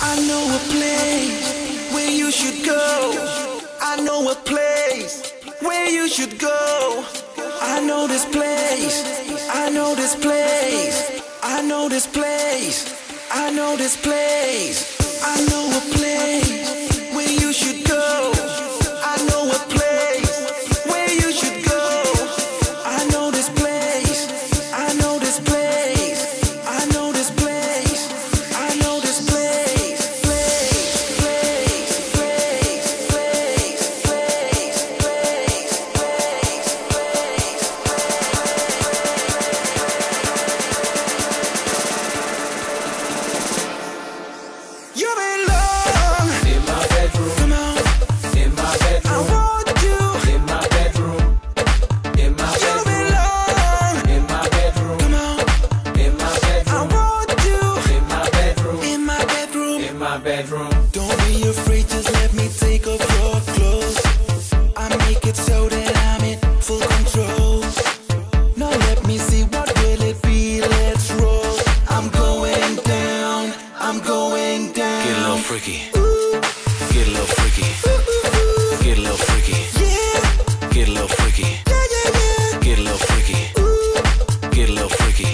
I know a place where you should go. I know a place where you should go. I know this place. I know this place. I know this place. I know this place. I know a place where you should go. I know a place where you should go. I know this place. I know this place. I know this place. I know this place. Place, place, place, place, place, place, place. You belong in my bedroom. Come on, in my bedroom. I want you in my bedroom. In my bedroom. You belong in my bedroom. Come on, in my bedroom. I want you in my bedroom. In my bedroom. In my bedroom. Don't be afraid, just let me take off your clothes. I make it so that I'm in full control. Now let me see, what will it be? Let's roll. I'm going down. I'm going down. Get a little freaky. Get a little freaky. Get a little freaky. Yeah, Get a little freaky. yeah, yeah, yeah. Get a little freaky. Get a little freaky.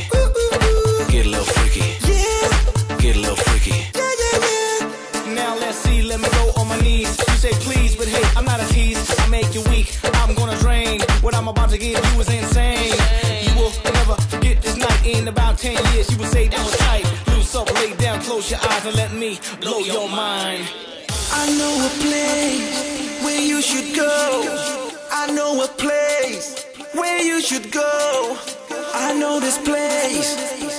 Get a little freaky. Yeah, Get a little freaky. yeah, yeah, yeah. Now let's see, let me go on my knees. You say please, but hey, I'm not a tease. I make you weak, I'm gonna drain. What I'm about to give you is insane. You will never forget this night. In about 10 years, you will say that was tight. Loose up, lay down, close your eyes and let me blow your mind. I know a place where you should go. I know a place where you should go. I know this place.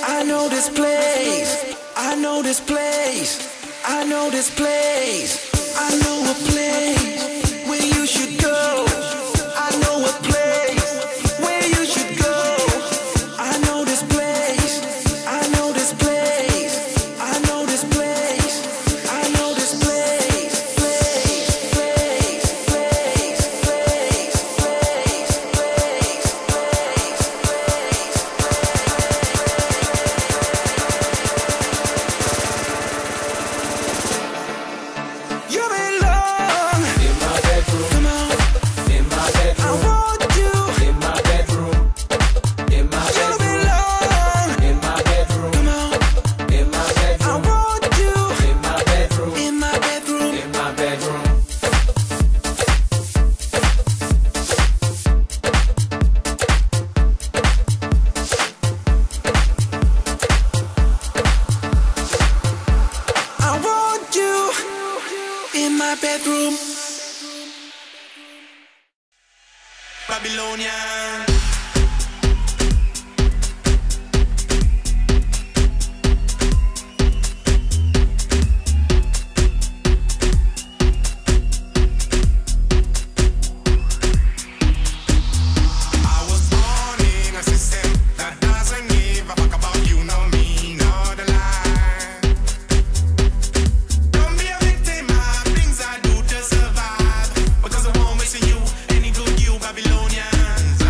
I know this place. I know this place. I know this place. I know a place where you should go. I know a place where you should go. I know this place. I know this place. I know this place. I know this place. Place, place, place, place, place, place. You belong In my bedroom, come on. in my I bedroom, want you. in my bedroom, in my You bedroom, belong in my bedroom, come on. in my I bedroom, want you in my bedroom, in my bedroom. in my bedroom. I want you in my bedroom. Babylonian. I was born in a system that doesn't give a fuck about you, no me, no the lie. Don't be a victim of things I do to survive, because I won't miss you, any good you Babylonians.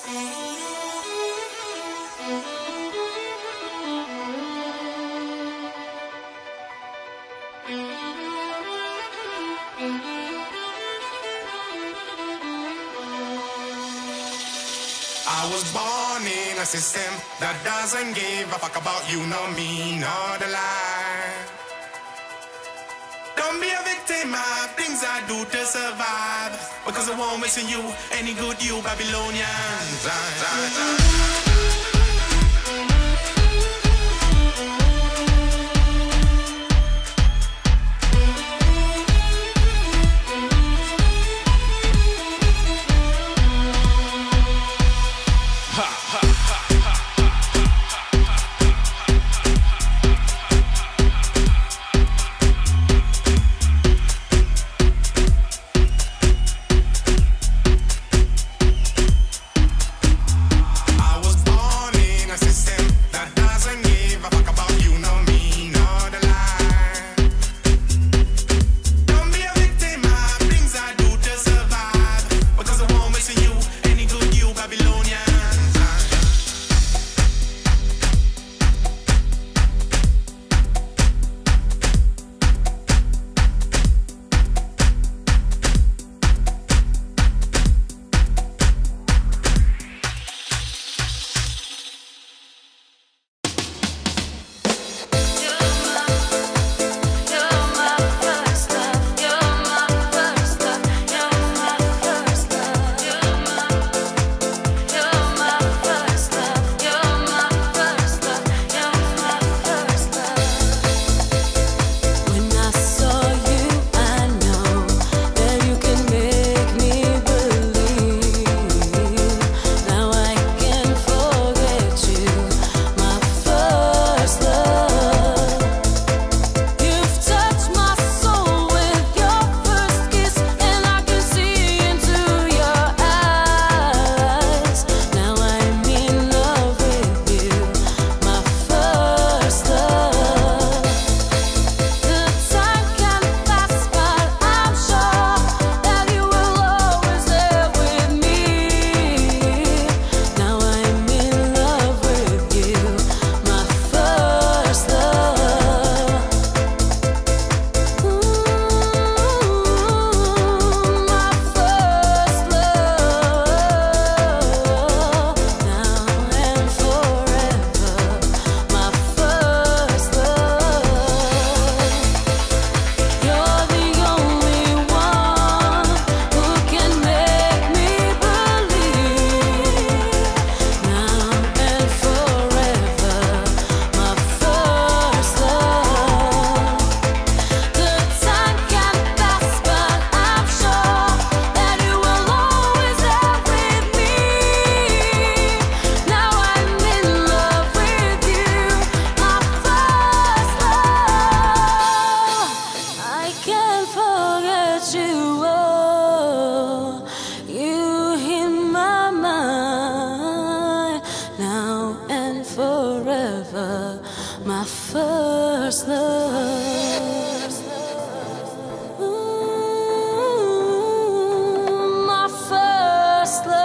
I was born in a system that doesn't give a fuck about you, nor me, nor the lie. Don't be a victim of things I do to survive, because I won't miss you, any good you Babylonians. my first love. Ooh, my first love.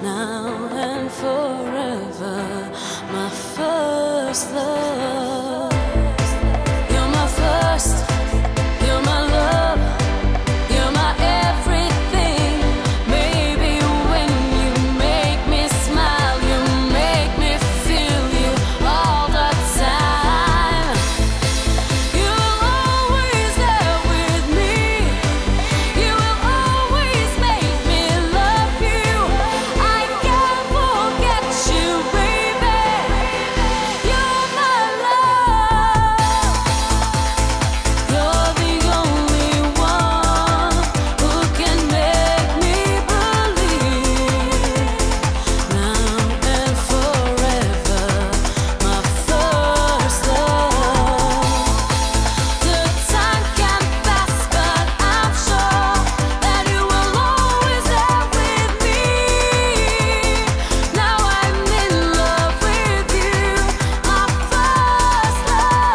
Now and forever, my first love. You're my first, you're my love, you're my everything. Maybe when you make me smile, you make me feel you all the time. You're always there with me. You will always make me love you. I can't forget you, baby. You're my love. You're the only one who can make me believe. Now and forever, my first love. The time can pass, but I'm sure that you will always there with me. Now I'm in love with you, my first love.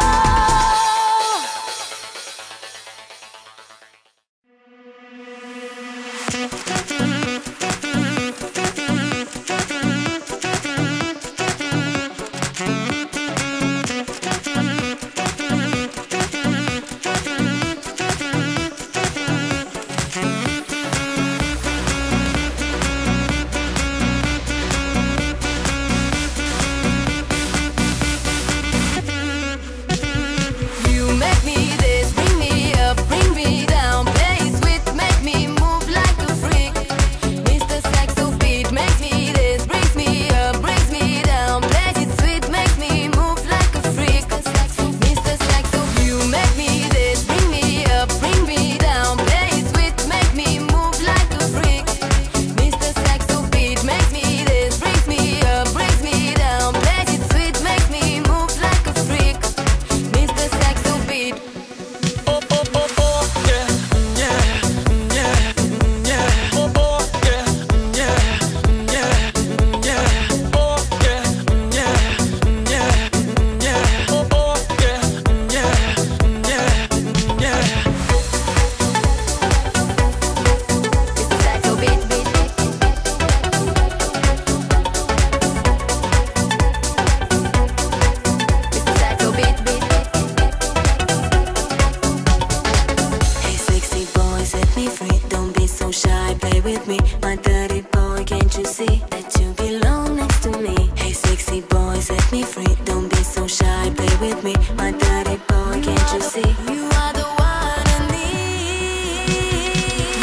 with me, my dirty boy. Can't you see that you belong next to me? Hey, sexy boy, set me free. Don't be so shy, play with me, my dirty boy. Can't you see? You are the one I need.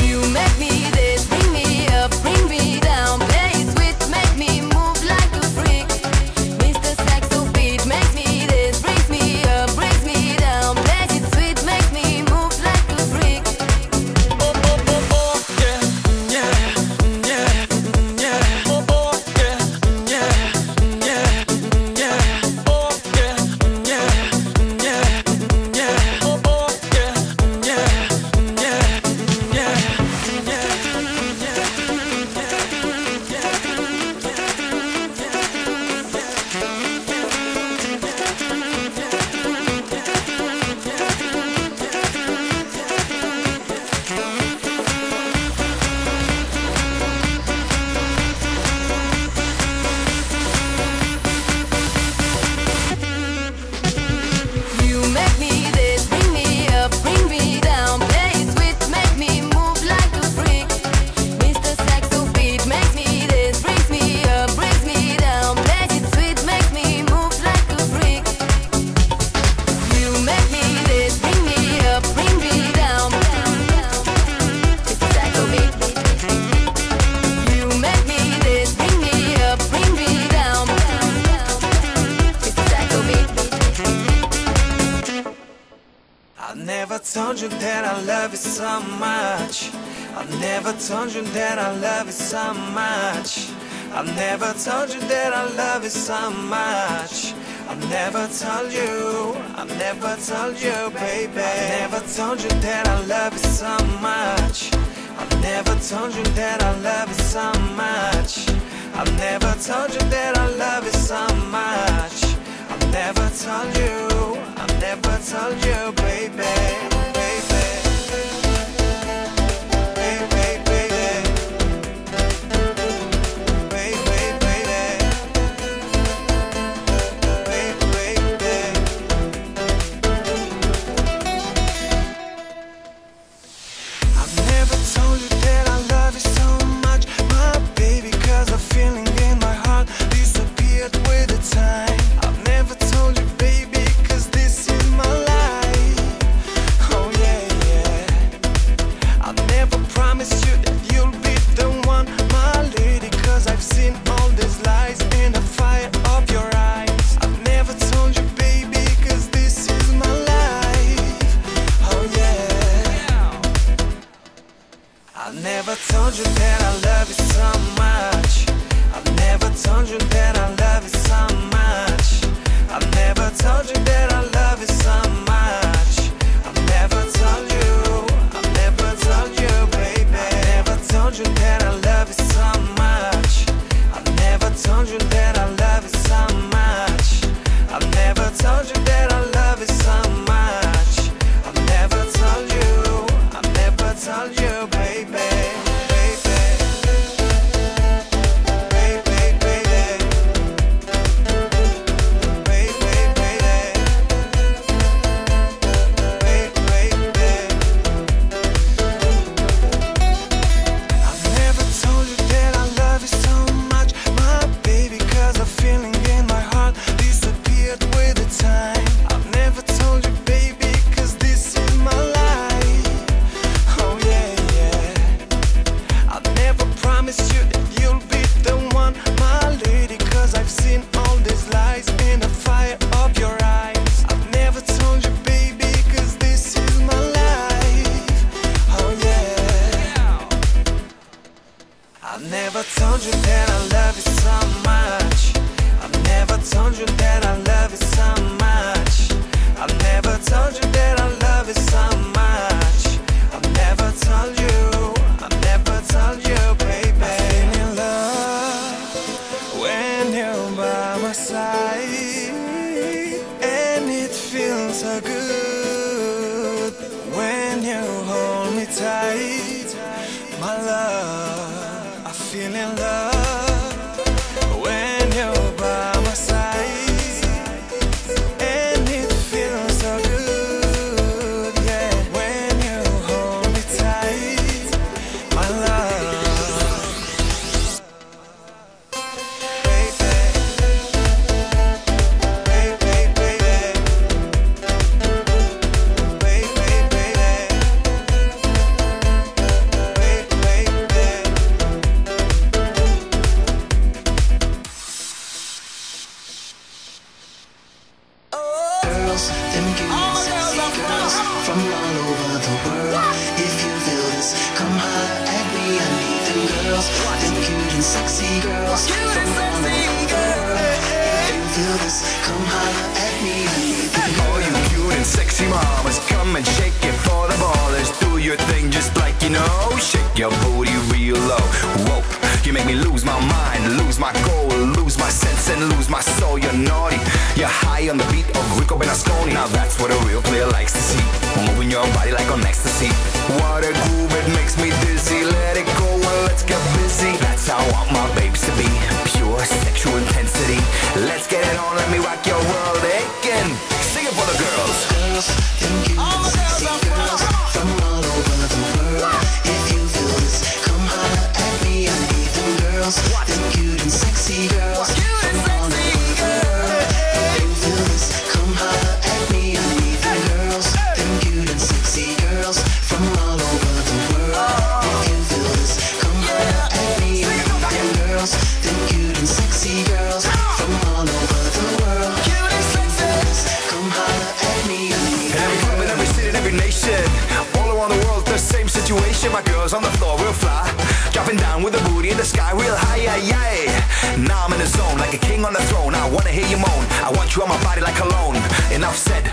You make me this, bring me up, bring me down. Play it sweet, make me move like a freak. Mr. Saxo beat makes me this, brings me up, brings me down. Play it sweet, makes me move like a freak. Oh, oh, oh, oh, yeah, yeah, yeah, yeah. Oh, oh, yeah, yeah, yeah, yeah. Oh, yeah, yeah, yeah, yeah. Oh, oh, yeah, yeah, yeah, You make me this, bring me up, bring me down. Play it sweet, make me move like a freak. Mr. Saxo beat makes me this, brings me up, brings me down. Play it sweet, makes me move like a freak. You make me this, bring me up, bring me down. Mr. Saxo beat. You make me this, bring me up, bring me down. Mr. Saxo beat. I never told you that I love you so much. I never told you that I love you so much. I never told you that I love you so much. I never told you, I never told you, baby. I never told you that I love you so much. I never told you that I love you so much. I never told you that I love you so much. I never told you, I never told you, baby, baby. Baby, baby. Baby, baby. Baby, baby. I've never told you that I love you so much, my baby, 'cause a feeling in my heart disappeared with the time. I've never told you, baby, 'cause this is my life. Oh yeah, yeah. I never promised you that you'll be the one, my lady, 'cause I've seen all these lies in the fire of your eyes. I've never told you, baby, 'cause this is my life. Oh yeah. I never told you that I love you so much. I've never told you that I love you so much. I've never told you that I love you so much. I've never told you, I've never told you, baby. I never told you that I love you so much. I've never told you that I love you so much. I've never told you that I love you so much. I've never told you, I've never told you, baby, baby. Baby, baby. Baby, baby. Baby, baby. I've never told you that I love you so much, my baby, 'cause a feeling in my heart disappeared with the time. I've never told you, baby, 'cause this is my life. Oh yeah, yeah. I've never promised you that you'll be the one, my lady, 'cause I've seen all these lies in the fire of your eyes. I've never told you, baby, 'cause this is my life. Oh yeah. I've never told you that I love you so much. I've never told you that I love you so much. I've never told you that I love you so much. I've never told you, I've never told you, baby. I feel in love when you're by my side, and it feels so good when you hold me tight, my love. I feel in love when you're by my side, and it feels so good, yeah, when you hold me tight, my love. girls, them cute and sexy girls from all over the world. If you feel this, come holler at me. I need them. All you cute and sexy mamas, come and shake it for the ballers. Do your thing just like you know. Shake your booty real low. Whoa, you make me lose my mind, lose my goal, lose my sense and lose my soul. You're naughty, you're high on the beat of Rico Benasconi. Now that's what a real player likes to see. Moving your body like on ecstasy. What a groove, it makes me dizzy. Let it go and let's get busy. That's how I want my babes to be. Pure sexual intensity. Let's get it on, let me rock your world again. Sing it for the girls. Girls, them cute and sexy girls from all over the world. If you feel this, come holler at me. I need them girls, them cute and sexy girls from all over the world. If you feel this, come holler at me. I need them girls, them cute and sexy girls from all over the world. If you feel this, come holler at me. I need them girls, them cute and sexy girls from all over the world. If you feel this, come holler at me. I need In every club, in every city, in every nation, all around the world, the same situation. My girls on the floor will fly, dropping down with the booty in the sky, real high, yeah, yeah. Now I'm in the zone, like a king on the throne. I wanna hear you moan. I want you on my body like cologne. Enough said,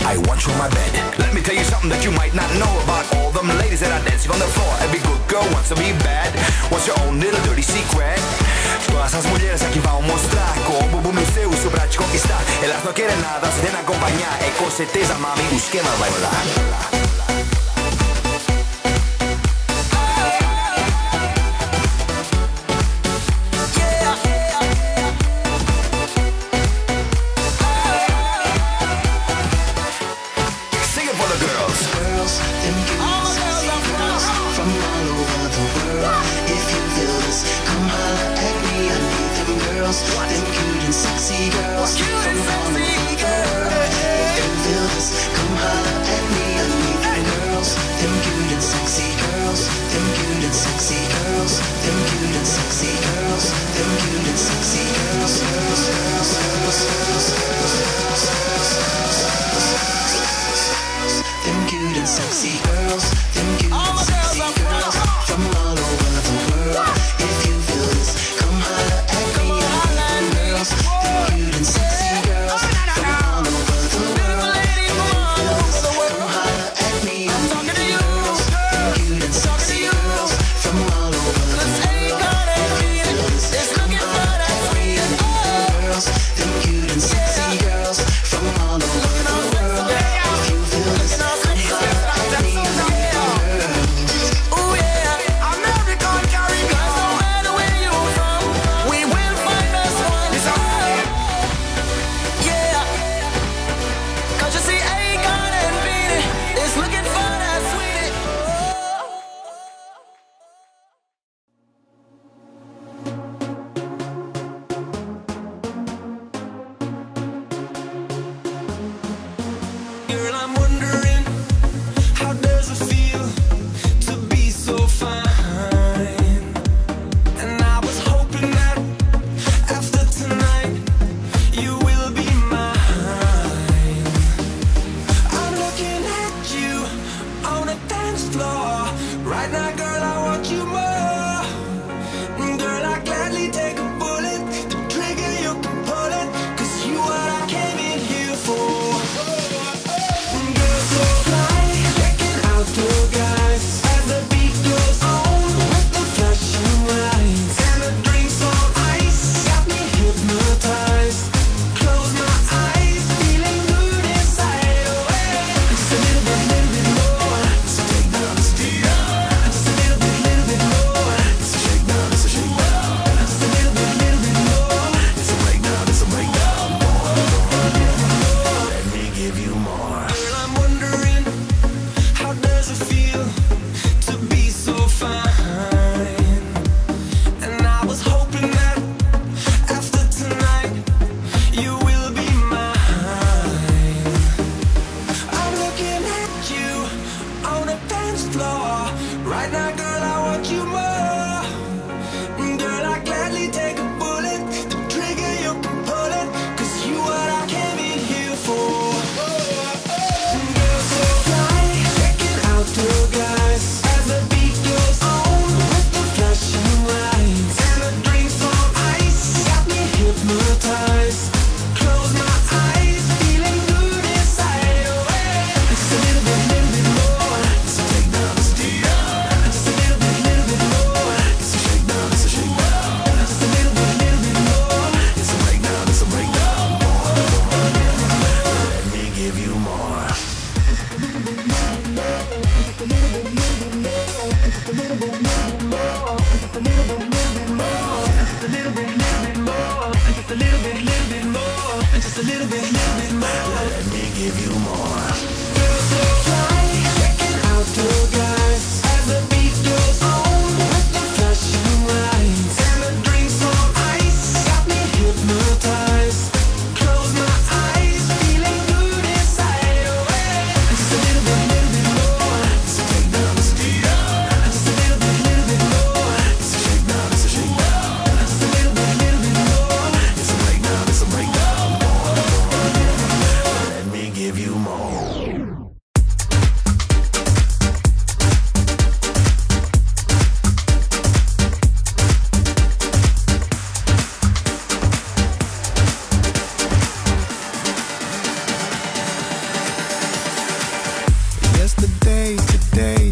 I want you on my bed. Let me tell you something that you might not know about all them ladies that are dancing on the floor. Every good girl wants to be bad. What's your own little dirty secret? Todas esas mujeres aquí vão mostrar como o bumbum seu isso pra te conquistar. Elas não querem nada, se tem a acompanhar. E com certeza, mami, o esquema vai rolar. girls, them cute and sexy girls from all over the world. If you feel this, come holler at me. I need them girls, them cute and sexy girls from all over the world. If you feel this, come holler at me. I need them girls, them cute and sexy girls, them cute and sexy girls, them cute and sexy girls, them cute and sexy girls, girls, girls, girls, girls, girls, girls, them cute and sexy girls, them cute and sexy girls from all over the world. If you feel this, come holler at me. I need them girls, them cute and sexy girls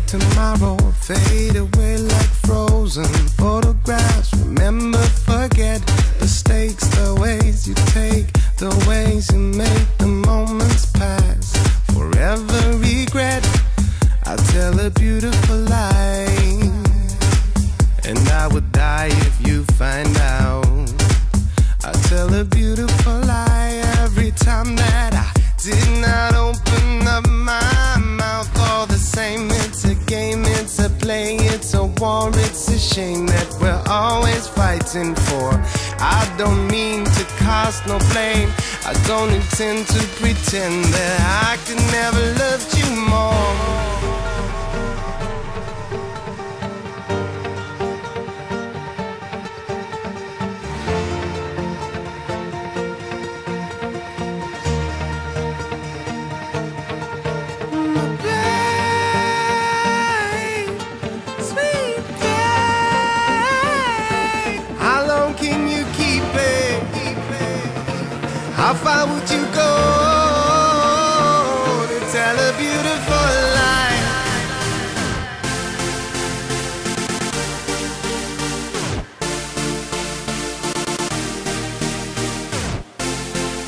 Tomorrow fade away like frozen photographs. Remember, forget the stakes, the ways you take, the ways you make the moments pass. Forever regret, I tell a beautiful lie, and I would die if you find out. I tell a beautiful lie every time that I did not open up my mouth. All the same, it's a game, it's a play, it's a war, it's a shame that we're always fighting for. I don't mean to cast no blame, I don't intend to pretend that I could never love you more. How far would you go to tell a beautiful lie?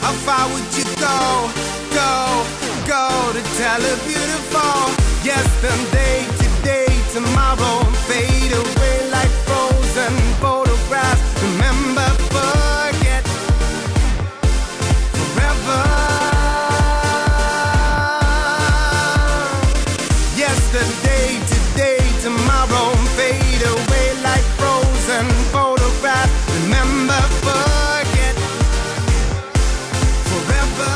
How far would you go to tell a beautiful yesterday, today, tomorrow, fade away like frozen photographs. Remember, forget. Yesterday, today, tomorrow, fade away like frozen photographs. Remember, forget, forever.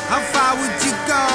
How far would you go?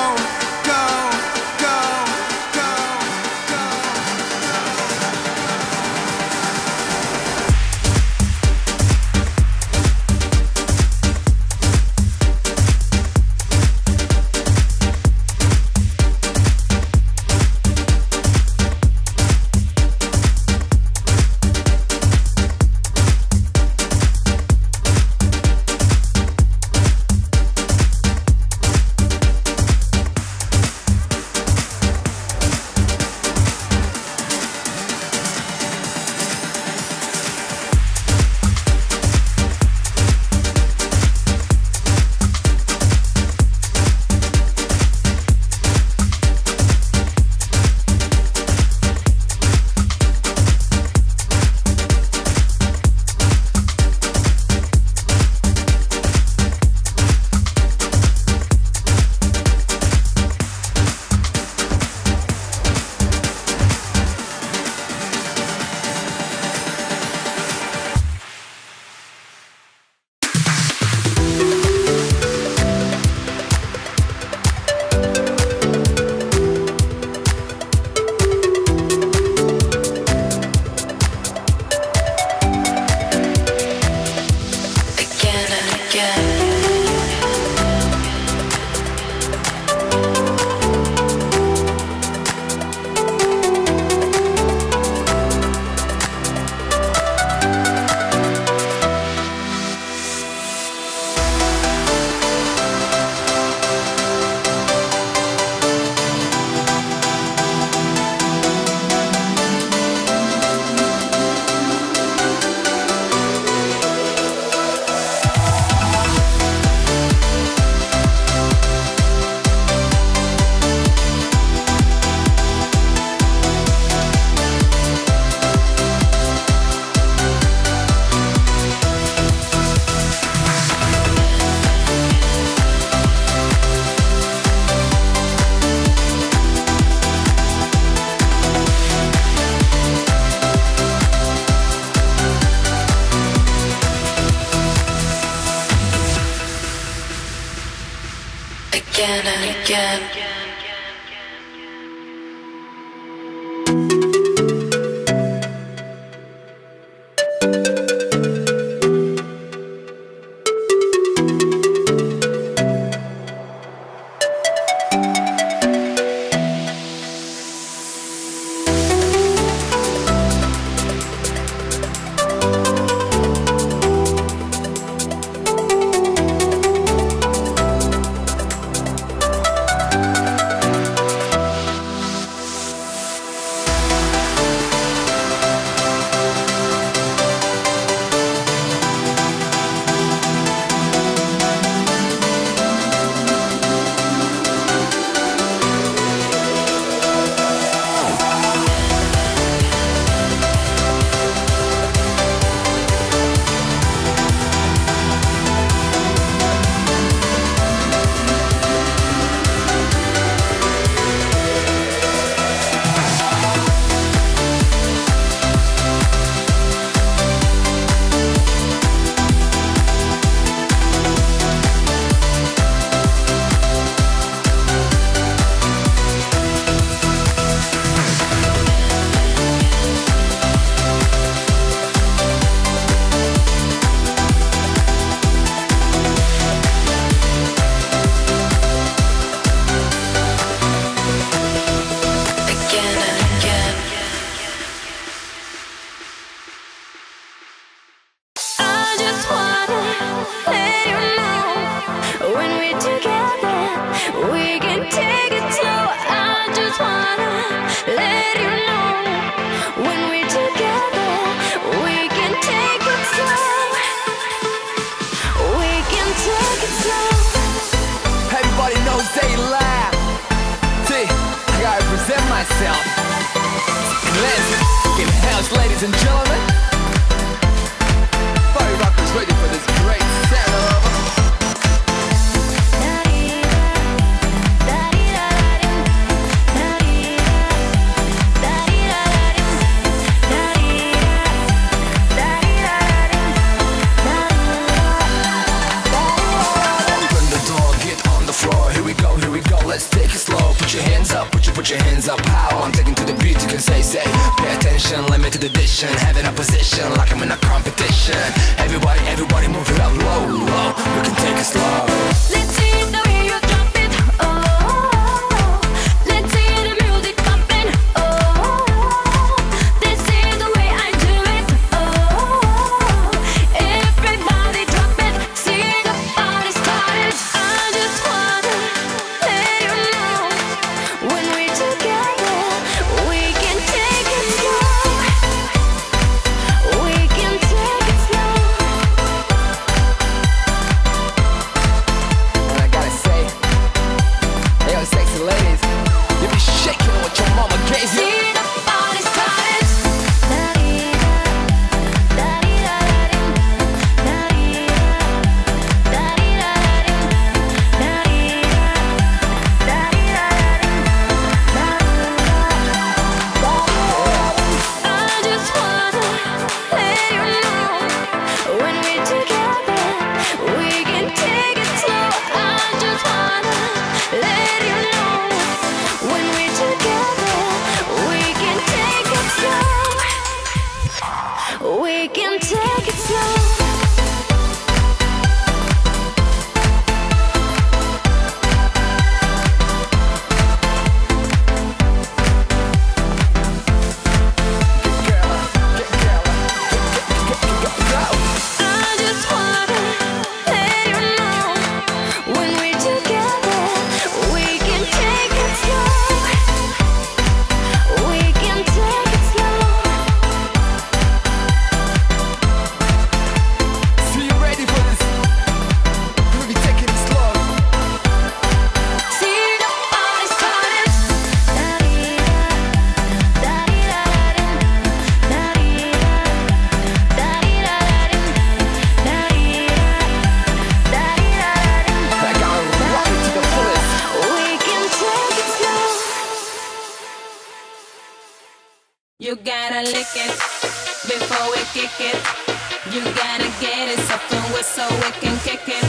again and again. Ladies and gentlemen, Party Rockers ready for this great sound. Open the door, get on the floor. Here we go, let's take it slow. Put your hands up, put your hands up. How I'm taking to the beat, you can say. Pay attention, limited edition. Having a position like I'm in a competition. Everybody move it up low, low. We can take it slow. Let's see the way you drop it. Oh, let's see the music pumping. Oh, this is the way I do it. Oh, everybody drop it. See the party started. I just wanna let you know, when we're together, we can take it slow. We can take it slow. And I gotta say, hey, yo, sexy ladies, you be shaking what your mama gave you. See the party started. I just wanna let you know, when we're together, we can take it slow. I just wanna let you know, when we're together, we can take it slow. We can take it slow. I just wanna let you know, when we're together, we can take it slow. We can take it slow. So you ready for this? We'll be taking it slow. See the party started. I gotta rock it to the fullest. We can take it slow. You gotta lick it before we kick it. You gotta get it, something with so we can kick it.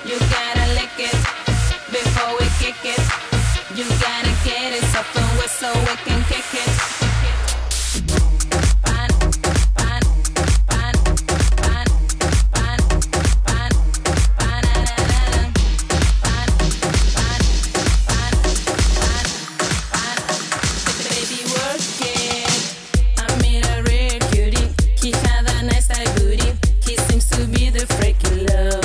You gotta lick it before we so we can kick it. Baby, work it. I met a rare cutie. He had a nice type booty. He seems to be the freaky love.